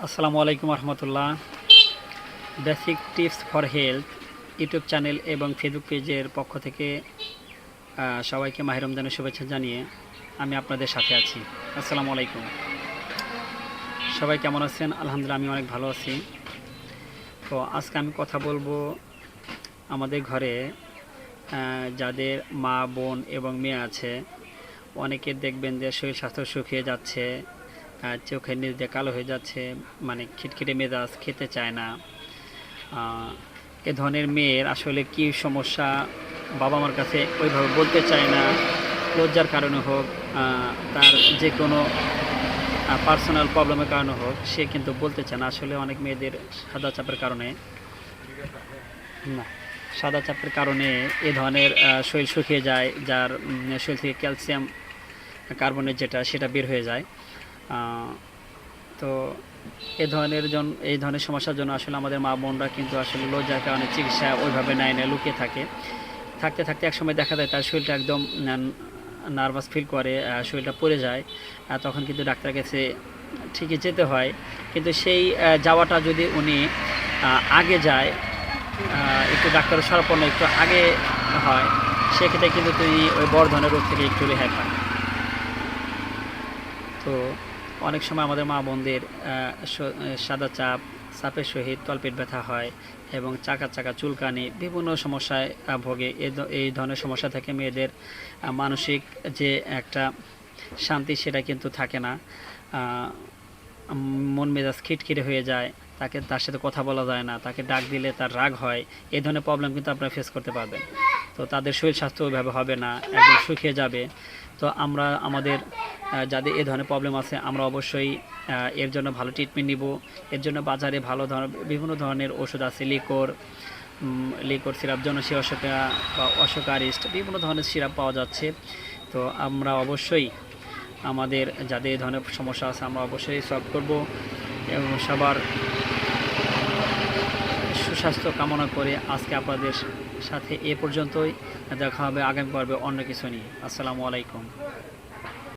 আসসালামু আলাইকুম রহমতুল্লাহ। Basic tips for health YouTube channel এবং ফেসবুক পেজের পক্ষ থেকে সবাইকে মাহে রমজানের শুভেচ্ছা জানিয়ে আমি আপনাদের সাথে আছি। আসসালামু আলাইকুম। সবাই কেমন আছেন? আলহামদুলিল্লাহ, আমি অনেক ভালো আছি। তো আজকে আমি কথা বলবো আমাদের ঘরে যাদের মা, বোন এবং মেয়ে আছে, অনেকে দেখবেন যে শরীর স্বাস্থ্য শুকিয়ে যাচ্ছে, চোখের নিচ দিয়ে কালো হয়ে যাচ্ছে, মানে খিটখিটে মেজাজ, খেতে চায় না। এ ধরনের মেয়ের আসলে কি সমস্যা বাবা মার কাছে ওইভাবে বলতে চায় না, লজ্জার কারণে হোক, তার যে কোনো পার্সোনাল প্রবলেমের কারণে হোক, সে কিন্তু বলতে চায় না। আসলে অনেক মেয়েদের সাদা চাপের কারণে না সাদা চাপের কারণে এ ধরনের শরীর শুকিয়ে যায়, যার শরীর থেকে ক্যালসিয়াম কার্বনেট যেটা সেটা বের হয়ে যায়। তো এই ধরনের সমস্যার জন্য আসলে আমাদের মা বোনরা কিন্তু আসলে লজ্জার কারণে চিকিৎসা ওইভাবে নেয় না, লুকিয়ে থাকে। থাকতে থাকতে একসময় দেখা যায় তার শরীরটা একদম নার্ভাস ফিল করে, শরীরটা পড়ে যায়। তখন কিন্তু ডাক্তারের কাছে ঠিকই যেতে হয়, কিন্তু সেই যাওয়াটা যদি উনি আগে যায়, একটু ডাক্তারের শরণাপন্ন একটু আগে হয়, সেক্ষেত্রে কিন্তু তিনি ওই বড় ধরনের রোগ থেকে একটু রেহাই পান। তো অনেক সময় আমাদের মা বোনদের সাদা চাপের সহিত তলপেট ব্যথা হয় এবং চাকা চাকা চুলকানি, বিভিন্ন সমস্যায় ভোগে। এই ধরনের সমস্যা থেকে মেয়েদের মানসিক যে একটা শান্তি সেটা কিন্তু থাকে না। মন মেজাজ খিটখিটে হয়ে যায়, তার সাথে কথা বলা যায় না, তাকে ডাক দিলে তার রাগ হয়। এই ধরনের প্রবলেম কিন্তু আপনারা ফেস করতে পারবেন। তো তাদের শরীর স্বাস্থ্য ওইভাবে হবে না, একদম শুকিয়ে যাবে। তো আমরা আমাদের যাদের এ ধরনের প্রবলেম আছে, আমরা অবশ্যই এর জন্য ভালো ট্রিটমেন্ট নিব। এর জন্য বাজারে বিভিন্ন ধরনের ওষুধ আছে, লিকোর সিরাপ, জনসি অশোকা বা অশোকারিস্ট, বিভিন্ন ধরনের সিরাপ পাওয়া যাচ্ছে। তো আমরা অবশ্যই আমাদের যাদের এই ধরনের সমস্যা আছে আমরা অবশ্যই সলভ করব এবং সবার সুস্বাস্থ্য কামনা করে আজকে আপনাদের সাথে এ পর্যন্তই। দেখা হবে আগামী পর্বে অন্য কিছু নিয়ে। আসসালামু আলাইকুম।